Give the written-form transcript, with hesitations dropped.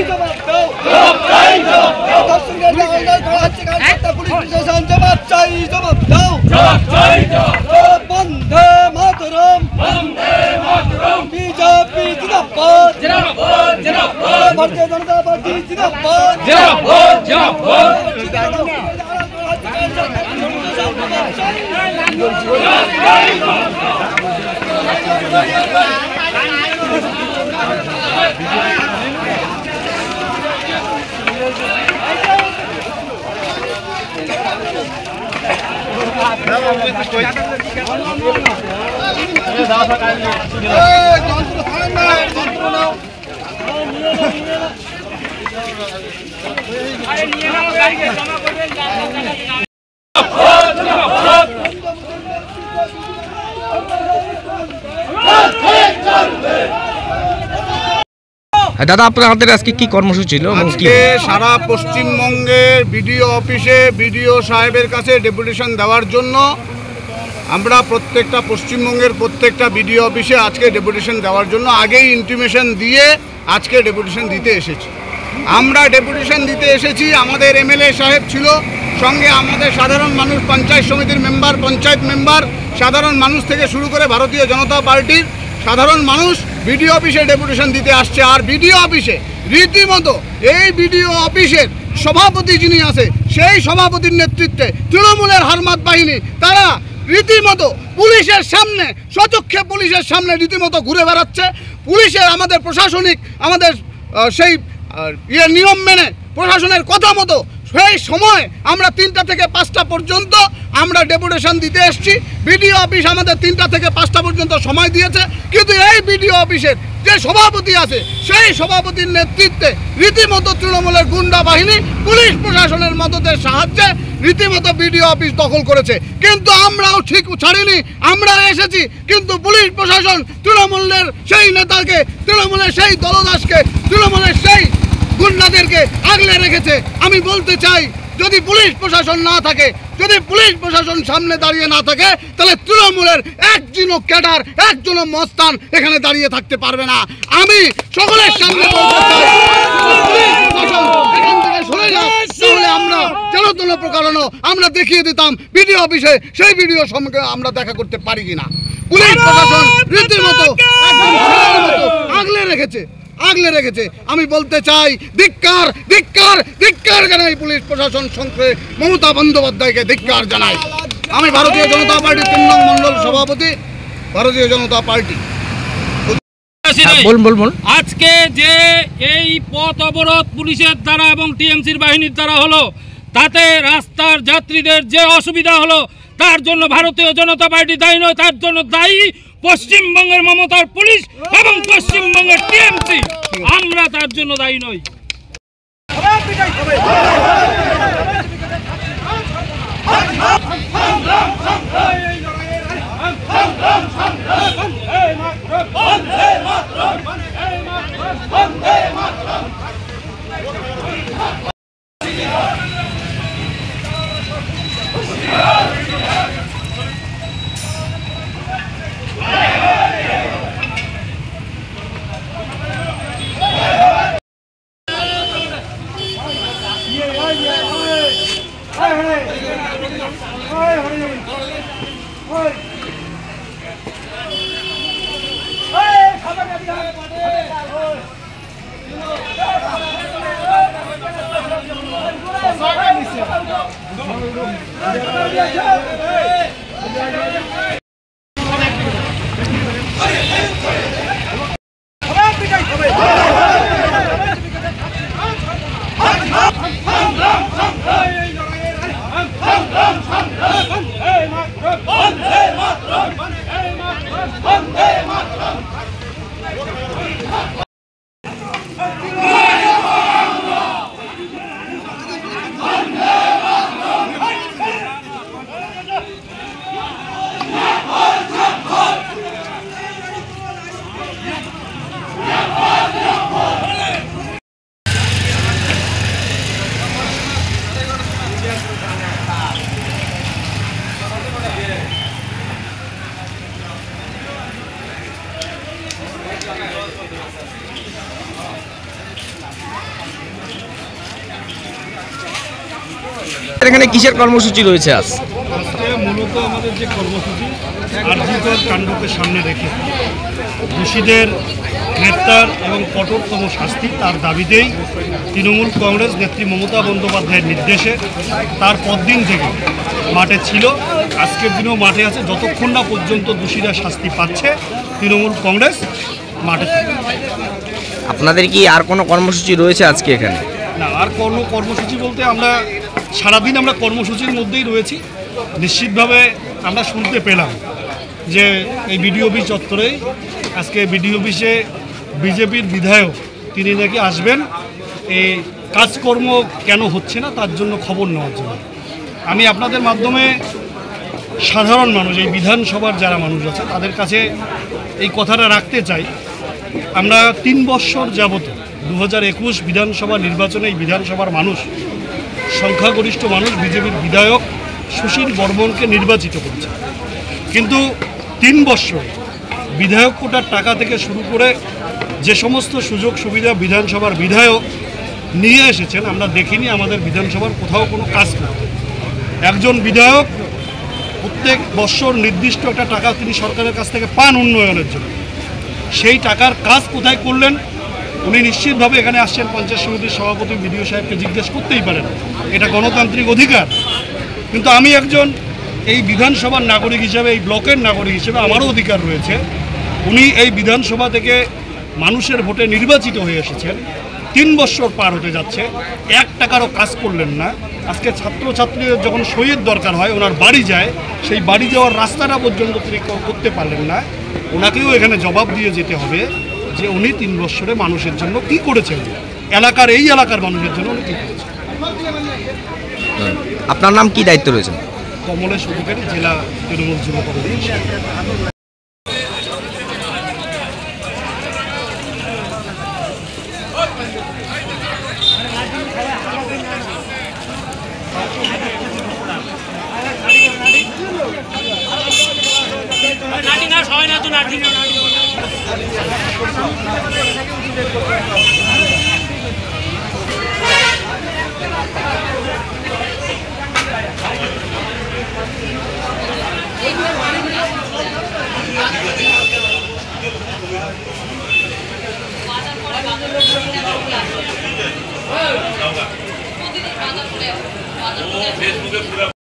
জবাব দাও, জবাব চাই, জবাব দাও। দর্শকদের আন্দোলন করা হচ্ছে কালকাটা পুলিশ প্রশাসন, জবাব চাই, জবাব দাও, জবাব চাই, জবাব দাও। বন্দে মাতরম, বন্দে মাতরম। বিজেপি জিন্দাবাদ, জিন্দাবাদ, জিন্দাবাদ। ভারতীয় জনতা পার্টি জিন্দাবাদ, জিন্দাবাদ, জিন্দাবাদ। দাদা, আপনাদের আজকে কি কর্মসূচি ছিল? সারা পশ্চিমবঙ্গের বিডিও অফিসে বিডিও সাহেবের কাছে ডেপুটেশন দেওয়ার জন্য আমরা প্রত্যেকটা পশ্চিমবঙ্গের প্রত্যেকটা বিডিও অফিসে আজকে ডেপুটেশন দেওয়ার জন্য আগেই ইন্টিমেশন দিয়ে আজকে ডেপুটেশন দিতে এসেছি। আমরা ডেপুটেশন দিতে এসেছি, আমাদের এমএলএ সাহেব ছিল, সঙ্গে আমাদের সাধারণ মানুষ, পঞ্চায়েত সমিতির মেম্বার, পঞ্চায়েত মেম্বার, সাধারণ মানুষ থেকে শুরু করে ভারতীয় জনতা পার্টির সাধারণ মানুষ বিডিও অফিসে ডেপুটেশন দিতে আসছে। আর বিডিও অফিসে রীতিমতো এই বিডিও অফিসের সভাপতি যিনি আছে সেই সভাপতির নেতৃত্বে তৃণমূলের হারমাত বাহিনী তারা রীতিমতো পুলিশের সামনে, সচক্ষে পুলিশের সামনে রীতিমতো ঘুরে বেড়াচ্ছে। পুলিশের আমাদের প্রশাসনিক আমাদের সেই নিয়ম মেনে প্রশাসনের কথা মতো সেই সময় আমরা 3টা থেকে 5টা পর্যন্ত আমরা ডেপুটেশন দিতে এসেছি। বিডিও অফিস আমাদের 3টা থেকে 5টা পর্যন্ত সময় দিয়েছে, কিন্তু এই বিডিও অফিসের যে সভাপতি আছে সেই সভাপতির নেতৃত্বে রীতিমতো তৃণমূলের গুন্ডা বাহিনী পুলিশ প্রশাসনের মদতের সাহায্যে রীতিমতো বিডিও অফিস দখল করেছে। কিন্তু আমরাও ঠিক ছাড়িনি, আমরা এসেছি, কিন্তু পুলিশ প্রশাসন তৃণমূলের সেই নেতাকে, তৃণমূলের সেই দলদাসকে, তৃণমূলের সেই গুন্ডাদেরকে আগলে রেখেছে। আমি বলতে চাই, যদি পুলিশ প্রশাসন না থাকে, যদি পুলিশ প্রশাসন সামনে দাঁড়িয়ে না থাকে, তাহলে তৃণমূলের একজনও ক্যাডার, একজনও মস্তান এখানে দাঁড়িয়ে থাকতে পারবে না। আমি সকলের সামনে বলতে চাই, এখান থেকে সরে যাও, তাহলে আমরা যেন কোনো প্রকারণও আমরা দেখিয়ে দিতাম বিডিও অফিসে সেই বিডিওর সঙ্গে আমরা দেখা করতে পারি কিনা। পুলিশ প্রশাসন রীতিমতো আগলে রেখেছে। আমি বলতে চাই, ধিক্কার, ধিক্কার, ধিক্কার জানাই পুলিশ প্রশাসন সঙ্গে মমতা বন্দ্যোপাধ্যায়কে ধিক্কার জানাই। আমি ভারতীয় জনতা পার্টির 3 নং মণ্ডল সভাপতি, ভারতীয় জনতা পার্টি। আজকে যে এই পথ অবরোধ পুলিশের দ্বারা এবং টিএমসির বাহিনীর দ্বারা হলো, তাতে রাস্তার যাত্রীদের যে অসুবিধা হলো তার জন্য ভারতীয় জনতা পার্টি দায়ী নয়, তার জন্য দায়ী পশ্চিমবঙ্গের মমতার পুলিশ এবং পশ্চিমবঙ্গের টিএমসি। আমরা তার জন্য দায়ী নই। এখানে কিসের কর্মসূচি রয়েছে আজ? আজকে মূলত আমাদের যে কর্মসূচি আরজিকর কাণ্ডকে সামনে রেখে দোষীদের গ্রেপ্তার এবং কঠোরতম শাস্তি তার দাবিতেই তৃণমূল কংগ্রেস নেত্রী মমতা বন্দ্যোপাধ্যায়ের নির্দেশে তার পরদিন থেকে মাঠে ছিল, আজকের দিনেও মাঠে আছে। যতক্ষণ না পর্যন্ত দোষীরা শাস্তি পাচ্ছে তৃণমূল কংগ্রেস মাঠে থাকবে। আপনাদের কি আর কোনো কর্মসূচি রয়েছে আজকে এখানে? না, আর কোনো কর্মসূচি বলতে আমরা সারাদিন আমরা কর্মসূচির মধ্যেই রয়েছি। নিশ্চিতভাবে আমরা শুনতে পেলাম যে এই বিডিও অফিস চত্বরেই আজকে বিডিও অফিসে বিজেপির বিধায়ক তিনি নাকি আসবেন এই কাজকর্ম কেন হচ্ছে না তার জন্য খবর নেওয়ার জন্য। আমি আপনাদের মাধ্যমে সাধারণ মানুষ, এই বিধানসভার যারা মানুষ আছে তাদের কাছে এই কথাটা রাখতে চাই। আমরা 3 বৎসর যাবত 2021 বিধানসভা নির্বাচনে এই বিধানসভার মানুষ, সংখ্যাগরিষ্ঠ মানুষ বিজেপির বিধায়ক সুশীল বর্মনকে নির্বাচিত করেছে। কিন্তু 3 বৎসর বিধায়ক কোটার টাকা থেকে শুরু করে যে সমস্ত সুযোগ সুবিধা বিধানসভার বিধায়ক নিয়ে এসেছেন আমরা দেখিনি আমাদের বিধানসভার কোথাও কোনো কাজ করতে। একজন বিধায়ক প্রত্যেক বৎসর নির্দিষ্ট একটা টাকা তিনি সরকারের কাছ থেকে পান উন্নয়নের জন্য, সেই টাকার কাজ কোথায় করলেন উনি নিশ্চিতভাবে এখানে আসছেন পঞ্চায়েত সমিতির সভাপতি বিডিও সাহেবকে জিজ্ঞেস করতেই পারেন, এটা গণতান্ত্রিক অধিকার। কিন্তু আমি একজন এই বিধানসভার নাগরিক হিসেবে, এই ব্লকের নাগরিক হিসেবে আমারও অধিকার রয়েছে। উনি এই বিধানসভা থেকে মানুষের ভোটে নির্বাচিত হয়ে এসেছেন, 3 বৎসর পার হতে যাচ্ছে, 1 টাকারও কাজ করলেন না। আজকে ছাত্রছাত্রীদের যখন সইয়ের দরকার হয় ওনার বাড়ি যায়, সেই বাড়ি যাওয়ার রাস্তাটা পর্যন্ত তিনি করতে পারলেন না। ওনাকেও এখানে জবাব দিয়ে যেতে হবে যে উনি 3 বৎসরে মানুষের জন্য কি করেছেন, এলাকার এই এলাকার মানুষের জন্য উনি কী করেছেন। আপনার নাম কি দায়িত্ব রয়েছে? কমলেশ অধিকারী, জেলা তৃণমূল যুব কংগ্রেস।